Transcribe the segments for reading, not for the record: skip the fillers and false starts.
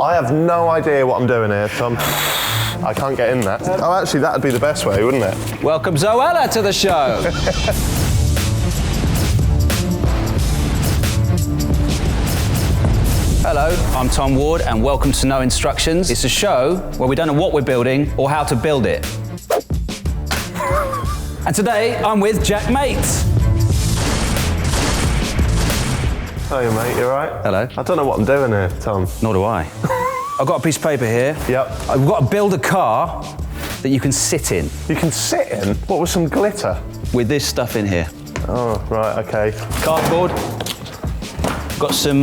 I have no idea what I'm doing here, Tom. I can't get in that. Oh, actually, that'd be the best way, wouldn't it? Welcome Zoella to the show. Hello, I'm Tom Ward and welcome to No Instructions. It's a show where we don't know what we're building or how to build it. And today I'm with JaackMaate. Hey mate, you alright? Hello. I don't know what I'm doing here, Tom. Nor do I. I've got a piece of paper here. Yep. I've got to build a car that you can sit in. You can sit in? What, with some glitter? With this stuff in here. Oh, right, okay. Cardboard. Got some,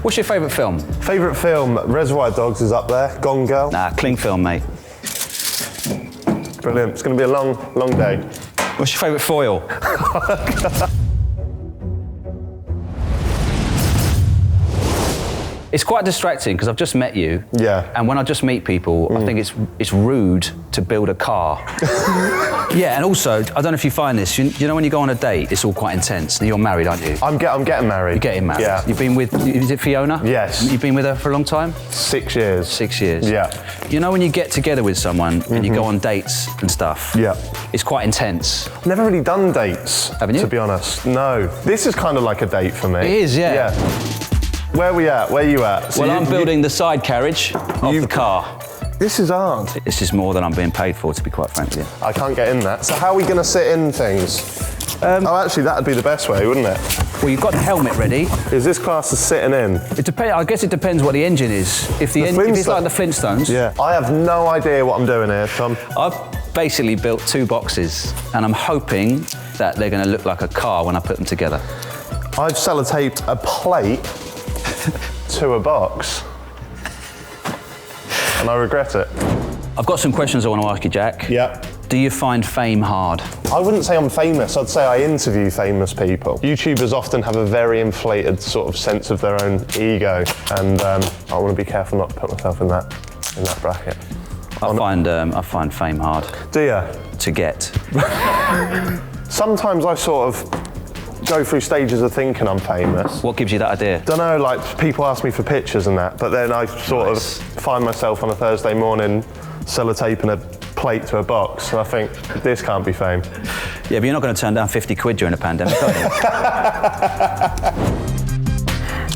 what's your favourite film? Favourite film, Reservoir Dogs is up there. Gone Girl. Nah, cling film, mate. Brilliant. It's going to be a long, long day. What's your favourite foil? It's quite distracting because I've just met you. Yeah. And when I just meet people, I think it's rude to build a car. Yeah, and also, I don't know if you find this, you know when you go on a date, it's all quite intense. You're married, aren't you? I'm getting married. You're getting married? Yeah. You've been with, is it Fiona? Yes. You've been with her for a long time? 6 years. 6 years. Yeah. You know when you get together with someone and you go on dates and stuff? Yeah. It's quite intense. I've never really done dates, Haven't you? to be honest. No. This is kind of like a date for me. It is, yeah. Yeah. Where are we at? Where are you at? So Well, I'm building the side carriage of the car. This is hard. This is more than I'm being paid for, to be quite frank with you. I can't get in that. So how are we going to sit in things? Oh, actually, that'd be the best way, wouldn't it? Well, you've got the helmet ready. Is this class as sitting in? It depends. I guess it depends what the engine is. If it's like the Flintstones. Yeah. I have no idea what I'm doing here, Tom. I've basically built 2 boxes, and I'm hoping that they're going to look like a car when I put them together. I've sellotaped a plate to a box, and I regret it. I've got some questions I want to ask you, Jack. Yeah. Do you find fame hard? I wouldn't say I'm famous, I'd say I interview famous people. YouTubers often have a very inflated sort of sense of their own ego, and I want to be careful not to put myself in that bracket. I find fame hard. Do you? To get. Sometimes I sort of go through stages of thinking I'm famous. What gives you that idea? Don't know, like people ask me for pictures and that, but then I sort of find myself on a Thursday morning sellotaping a plate to a box, and I think, this can't be fame. Yeah, but you're not going to turn down 50 quid during a pandemic, are you?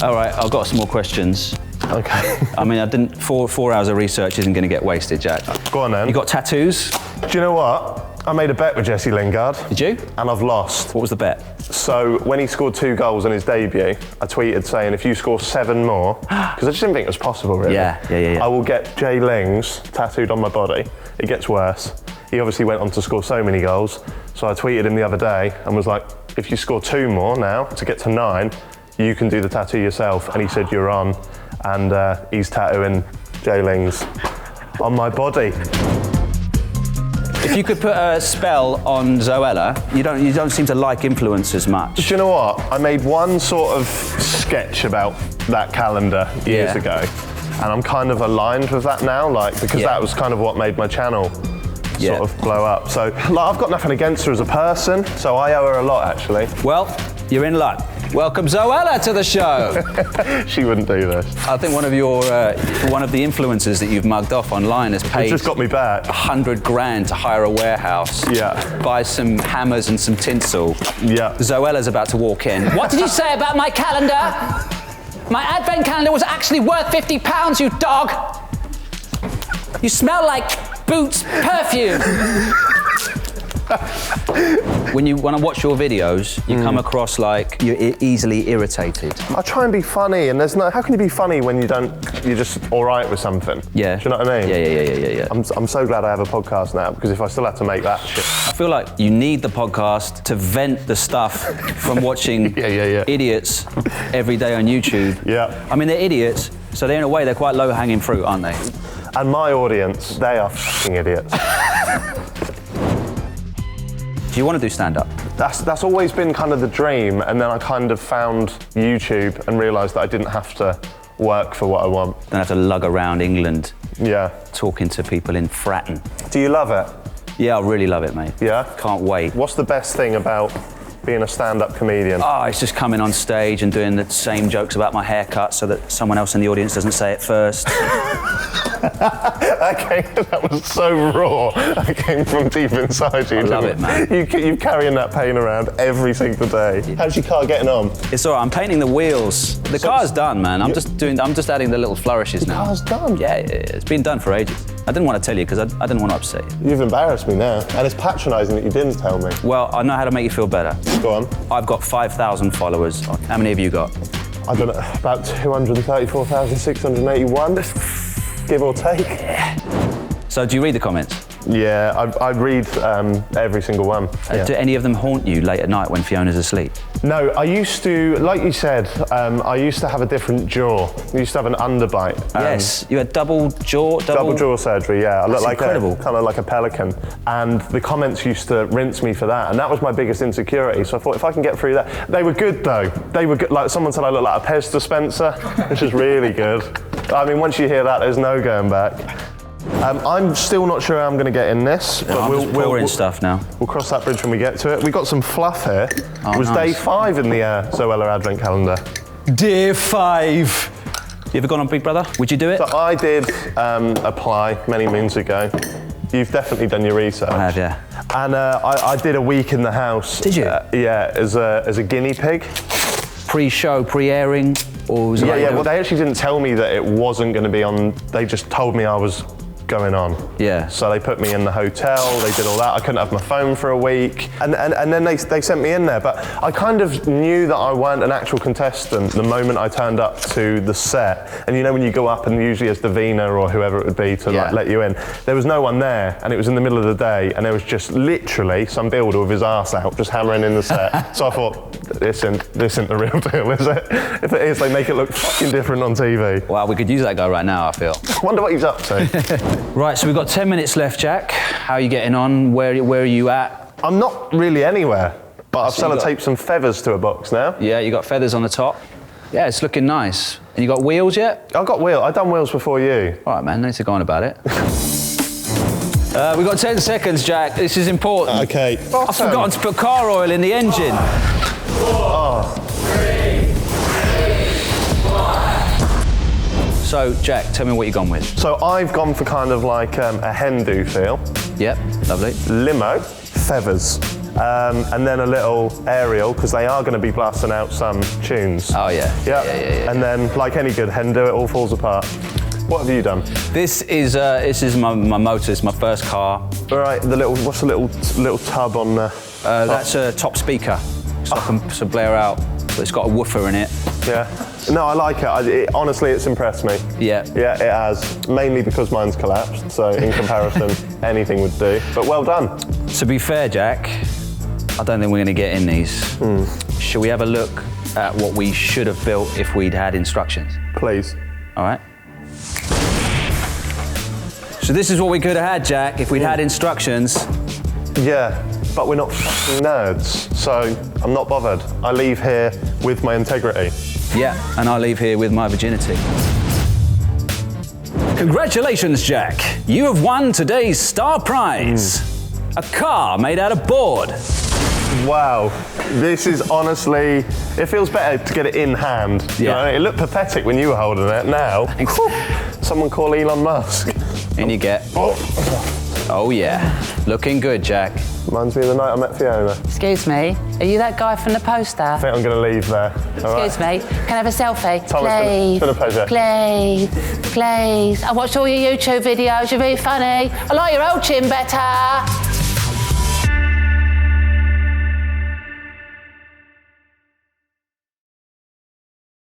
All right, I've got some more questions. Okay. I mean, 4 hours of research isn't going to get wasted, Jack. Go on then. You got tattoos? Do you know what? I made a bet with Jesse Lingard. Did you? And I've lost. What was the bet? So when he scored 2 goals in his debut, I tweeted saying, if you score 7 more, because I just didn't think it was possible, really. Yeah. I will get Jay Lings tattooed on my body. It gets worse. He obviously went on to score so many goals. So I tweeted him the other day and was like, if you score 2 more now to get to 9, you can do the tattoo yourself. And he said, you're on. And he's tattooing Jay Lings on my body. If you could put a spell on Zoella, you don't seem to like influencers much. Do you know what? I made one sort of sketch about that calendar years ago, and I'm kind of aligned with that now, because that was kind of what made my channel sort of blow up. So I've got nothing against her as a person, so I owe her a lot, actually. Well, you're in luck. Welcome Zoella to the show. She wouldn't do this. I think one of the influencers that you've mugged off online has paid just got me back 100 grand to hire a warehouse. Yeah. Buy some hammers and some tinsel. Yeah. Zoella's about to walk in. What did you say about my calendar? My advent calendar was actually worth £50, you dog. You smell like Boots perfume. When I watch your videos, you come across like you're easily irritated. I try and be funny, and how can you be funny when you're just all right with something? Yeah. Do you know what I mean? Yeah. I'm so glad I have a podcast now, because if I still had to make that shit. I feel like you need the podcast to vent the stuff from watching idiots every day on YouTube. Yeah. I mean, they're idiots, so in a way they're quite low-hanging fruit, aren't they? And my audience, they are fucking idiots. Do you want to do stand-up? That's always been kind of the dream, and then I kind of found YouTube and realised that I didn't have to work for what I want. Don't have to lug around England talking to people in Fratton. Do you love it? Yeah, I really love it, mate. Yeah? Can't wait. What's the best thing about being a stand-up comedian? Oh, it's just coming on stage and doing the same jokes about my haircut so that someone else in the audience doesn't say it first. That was so raw. That came from deep inside you. I love it, man. You're carrying that pain around every single day. How's your car getting on? It's all right. I'm painting the wheels. The car's done, man. I'm just adding the little flourishes now. The car's done? Yeah, it's been done for ages. I didn't want to tell you because I didn't want to upset you. You've embarrassed me now, and it's patronising that you didn't tell me. Well, I know how to make you feel better. Go on. I've got 5,000 followers. How many have you got? I don't know, about 234,681, give or take. So do you read the comments? Yeah, I read every single one. Do any of them haunt you late at night when Fiona's asleep? No, I used to, like you said, I used to have a different jaw. I used to have an underbite. Yes, you had double jaw surgery, yeah. I looked like incredible. kind of like a pelican. And the comments used to rinse me for that. And that was my biggest insecurity. So I thought, if I can get through that. They were good though. They were good. Like someone said I look like a Pez dispenser, which is really good. I mean, once you hear that, there's no going back. I'm still not sure how I'm going to get in this, but I'm just pouring stuff now. We'll cross that bridge when we get to it. We got some fluff here. Oh, it was nice. day 5 in the Zoella Advent calendar. Day 5. You ever gone on Big Brother? Would you do it? So I did apply many moons ago. You've definitely done your research. I have, yeah. And I did a week in the house. Did you? Yeah, as a guinea pig. Pre-show, pre-airing, or was it like Well, they actually didn't tell me that it wasn't going to be on. They just told me I was going on. Yeah. So they put me in the hotel, they did all that. I couldn't have my phone for a week. And then they sent me in there. But I kind of knew that I weren't an actual contestant the moment I turned up to the set. And you know when you go up and usually it's Davina or whoever it would be to like let you in. There was no one there and it was in the middle of the day and there was just literally some builder with his arse out just hammering in the set. So I thought, this isn't the real deal, is it? If it is, they make it look fucking different on TV. Wow, we could use that guy right now, I feel. I wonder what he's up to. Right, so we've got 10 minutes left, Jack. How are you getting on? Where are you at? I'm not really anywhere, but I've sellotaped some feathers to a box now. Yeah, you got feathers on the top. Yeah, it's looking nice. And you got wheels yet? I've got wheels. I've done wheels before you. All right, man, no need to go on about it. We've got 10 seconds, Jack. This is important. Okay. I've forgotten to put car oil in the engine. 4, 3, 1. So, Jack, tell me what you've gone with. So I've gone for kind of like a hen-do feel. Yep, lovely. Limo, feathers, and then a little aerial, because they are going to be blasting out some tunes. Oh, yeah. Yeah. And then, like any good hen-do, it all falls apart. What have you done? This is my motor. It's my first car. All right. What's the little tub on the? That's a top speaker, so I can blare out. But it's got a woofer in it. Yeah. No, I like it. Honestly, it's impressed me. Yeah. Yeah, it has. Mainly because mine's collapsed. So in comparison, anything would do. But well done. To be fair, Jack, I don't think we're going to get in these. Shall we have a look at what we should have built if we'd had instructions? Please. All right. So this is what we could have had, Jack, if we'd had instructions. Yeah, but we're not fucking nerds, so I'm not bothered. I leave here with my integrity. Yeah, and I leave here with my virginity. Congratulations, Jack. You have won today's star prize. A car made out of board. Wow, this is honestly, it feels better to get it in hand. Yeah. You know, it looked pathetic when you were holding it. Now, someone call Elon Musk. And you get, oh yeah, looking good, Jack. Reminds me of the night I met Fiona. Excuse me, are you that guy from the poster? I think I'm going to leave there. Excuse me, can I have a selfie? Thomas, please. it's been a pleasure. Please, please. I watched all your YouTube videos, you're really funny. I like your old chin better.